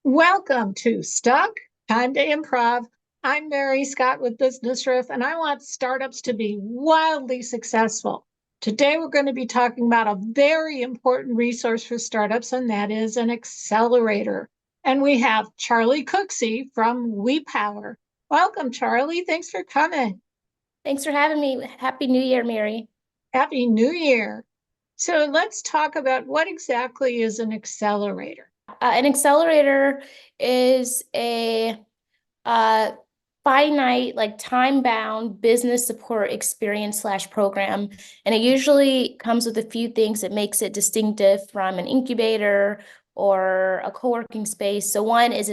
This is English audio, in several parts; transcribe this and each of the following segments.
Welcome to Stuck, Time to Improv. I'm Mary Scott with Business Riff, and I want startups to be wildly successful. Today, we're going to be talking about a very important resource for startups, and that is an accelerator. And we have Charli Cooksey from WePower. Welcome, Charli. Thanks for coming. Thanks for having me. Happy New Year, Mary. Happy New Year. So, let's talk about what exactly is an accelerator. An accelerator is a uh, finite, like time-bound business support experience slash program. And it usually comes with a few things that makes it distinctive from an incubator or a co-working space. So one is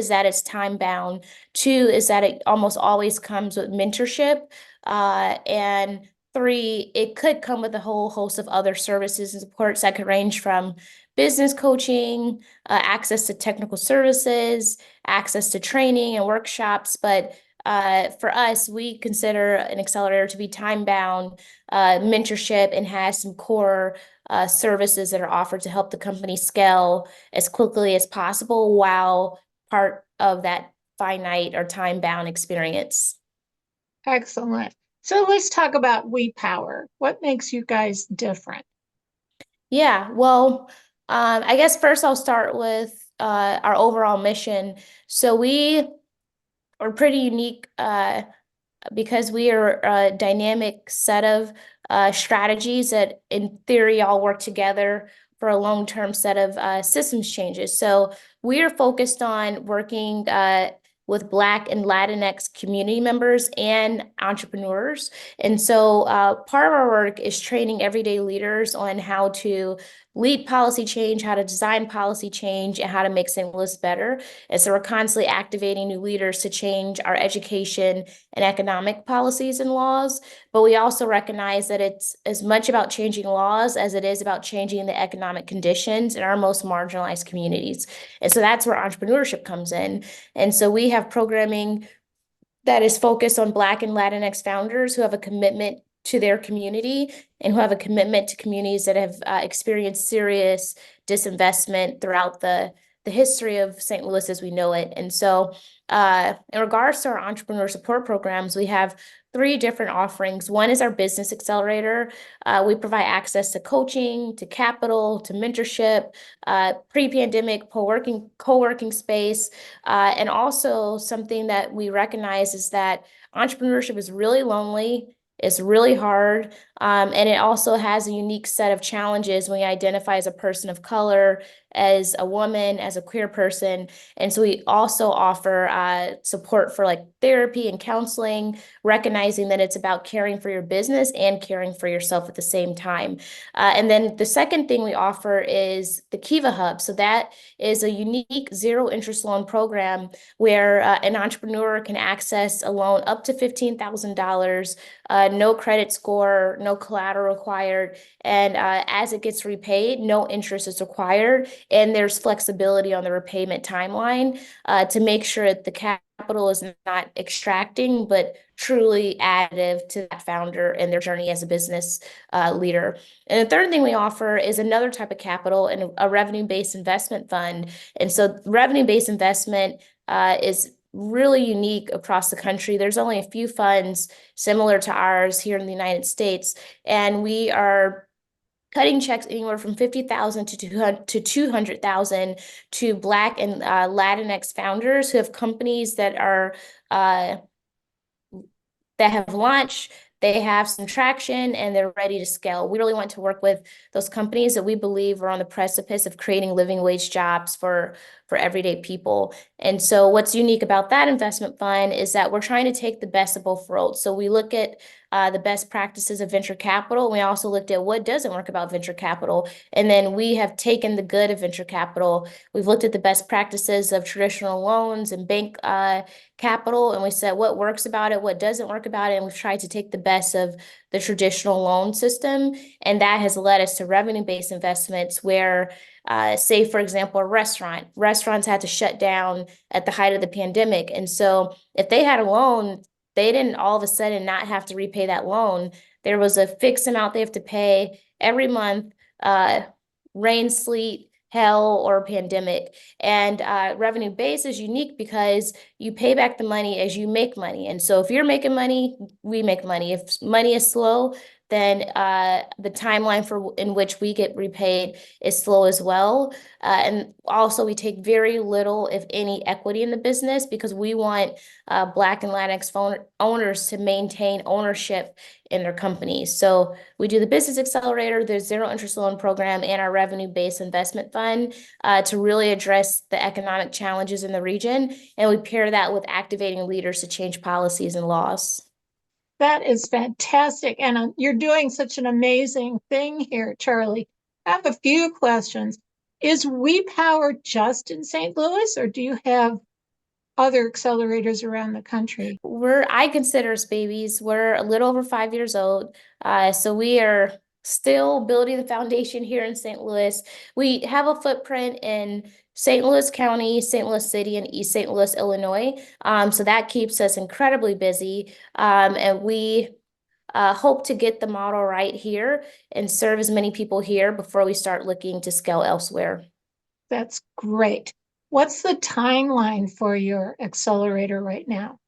that it's time-bound. Two is that it almost always comes with mentorship. And three, it could come with a whole host of other services and supports that could range from business coaching, access to technical services, access to training and workshops. But for us, we consider an accelerator to be time-bound, mentorship, and has some core services that are offered to help the company scale as quickly as possible while part of that finite or time-bound experience. Excellent. So, let's talk about WePower. What makes you guys different? Yeah, well, I guess first I'll start with our overall mission. So we are pretty unique because we are a dynamic set of strategies that in theory all work together for a long-term set of systems changes. So we are focused on working with Black and Latinx community members and entrepreneurs. And so part of our work is training everyday leaders on how to lead policy change, how to design policy change, and how to make St. Louis better. And so we're constantly activating new leaders to change our education and economic policies and laws. But we also recognize that it's as much about changing laws as it is about changing the economic conditions in our most marginalized communities. And so that's where entrepreneurship comes in. And so we have programming that is focused on Black and Latinx founders who have a commitment to their community and who have a commitment to communities that have experienced serious disinvestment throughout the history of St. Louis as we know it. And so in regards to our entrepreneur support programs, we have three different offerings. One is our business accelerator. We provide access to coaching, to capital, to mentorship, pre-pandemic co-working space. And also something that we recognize is that entrepreneurship is really lonely. It's really hard. And it also has a unique set of challenges when you identify as a person of color, as a woman, as a queer person. And so we also offer support for like therapy and counseling, recognizing that it's about caring for your business and caring for yourself at the same time. And then the second thing we offer is the Kiva Hub. So that is a unique zero interest loan program where an entrepreneur can access a loan up to $15,000, no credit score, no collateral required. And as it gets repaid, no interest is required. And there's flexibility on the repayment timeline to make sure that the capital is not extracting, but truly additive to that founder and their journey as a business leader. And the third thing we offer is another type of capital and a revenue-based investment fund. And so revenue-based investment is really unique across the country. There's only a few funds similar to ours here in the United States, and we are cutting checks anywhere from 50,000 to 200,000 to Black and Latinx founders who have companies that are that have launched, they have some traction, and they're ready to scale. We really want to work with those companies that we believe are on the precipice of creating living wage jobs for everyday people. And so what's unique about that investment fund is that we're trying to take the best of both worlds. So we look at the best practices of venture capital. We also looked at what doesn't work about venture capital. And then we have taken the good of venture capital. We've looked at the best practices of traditional loans and bank capital, and we said what works about it, what doesn't work about it, and we've tried to take the best of the traditional loan system, and that has led us to revenue-based investments where, say, for example, restaurants had to shut down at the height of the pandemic, and so if they had a loan, they didn't all of a sudden not have to repay that loan. There was a fixed amount they have to pay every month, rain, sleet, hell or pandemic. And revenue base is unique because you pay back the money as you make money. And so if you're making money, we make money. If money is slow, then the timeline in which we get repaid is slow as well. And also we take very little, if any, equity in the business because we want Black and Latinx owners to maintain ownership in their companies. So we do the Business Accelerator, the zero interest loan program, and our revenue-based investment fund to really address the economic challenges in the region. And we pair that with activating leaders to change policies and laws. That is fantastic. And you're doing such an amazing thing here, Charli. I have a few questions. Is WePower just in St. Louis, or do you have other accelerators around the country? I consider us babies. We're a little over 5 years old. So we are still building the foundation here in St. Louis. We have a footprint in St. Louis County, St. Louis City, and East St. Louis, Illinois. So that keeps us incredibly busy. And we hope to get the model right here and serve as many people here before we start looking to scale elsewhere. That's great. What's the timeline for your accelerator right now?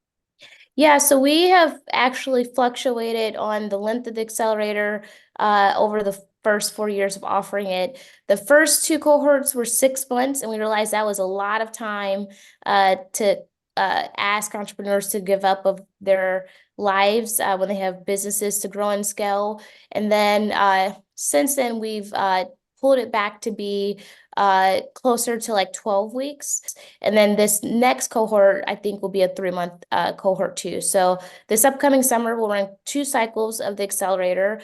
Yeah, so we have actually fluctuated on the length of the accelerator over the first 4 years of offering it. The first two cohorts were 6 months, and we realized that was a lot of time to ask entrepreneurs to give up of their lives when they have businesses to grow and scale. And then since then, we've pulled it back to be closer to like 12 weeks. And then this next cohort, I think, will be a 3-month cohort too. So this upcoming summer, we'll run 2 cycles of the accelerator.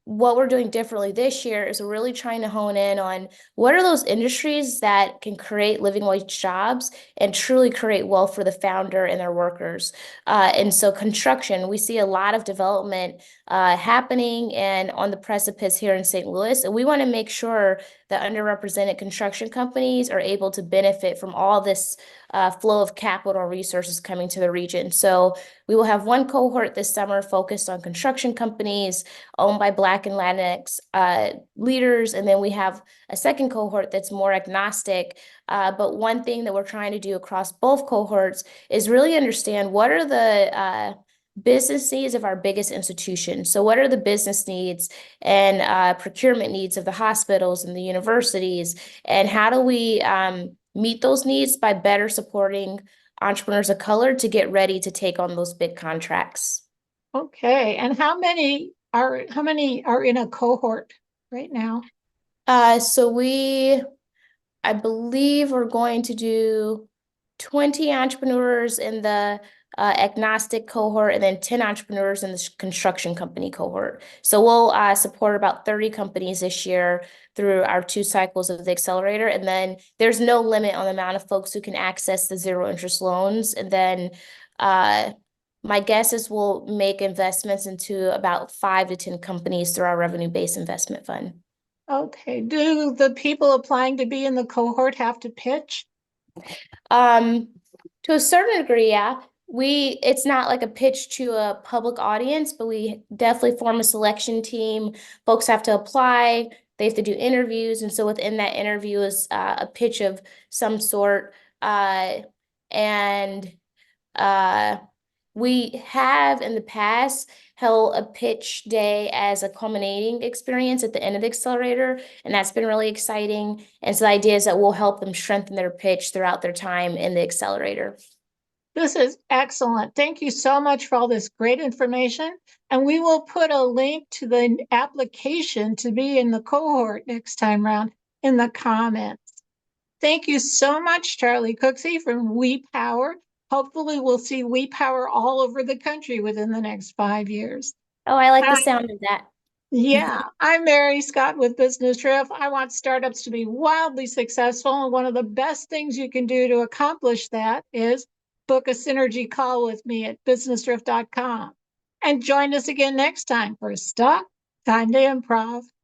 What we're doing differently this year is we're really trying to hone in on what are those industries that can create living wage jobs and truly create wealth for the founder and their workers. And so construction, we see a lot of development happening and on the precipice here in St. Louis. And we want to make sure that underrepresented construction companies are able to benefit from all this flow of capital resources coming to the region. So we will have one cohort this summer focused on construction companies owned by Black and Latinx leaders. And then we have a second cohort that's more agnostic. But one thing that we're trying to do across both cohorts is really understand what are the business needs of our biggest institutions. So what are the business needs and procurement needs of the hospitals and the universities? And how do we meet those needs by better supporting entrepreneurs of color to get ready to take on those big contracts? Okay. And how many are in a cohort right now? So I believe we're going to do 20 entrepreneurs in the agnostic cohort and then 10 entrepreneurs in the construction company cohort. So we'll support about 30 companies this year through our 2 cycles of the accelerator. And then there's no limit on the amount of folks who can access the zero interest loans. And then my guess is we'll make investments into about 5 to 10 companies through our revenue-based investment fund. Okay. Do the people applying to be in the cohort have to pitch? To a certain degree, yeah. It's not like a pitch to a public audience, but we definitely form a selection team. Folks have to apply, they have to do interviews, and so within that interview is a pitch of some sort. And we have in the past held a pitch day as a culminating experience at the end of the accelerator, and that's been really exciting. And so the idea is that we'll help them strengthen their pitch throughout their time in the accelerator. This is excellent. Thank you so much for all this great information. And we will put a link to the application to be in the cohort next time around in the comments. Thank you so much, Charli Cooksey from WePower. Hopefully we'll see WePower all over the country within the next 5 years. Oh, I like the sound of that. Yeah, I'm Mary Scott with Business Riff. I want startups to be wildly successful. And one of the best things you can do to accomplish that is book a synergy call with me at businessriff.com. And join us again next time for Stop Time to Improv.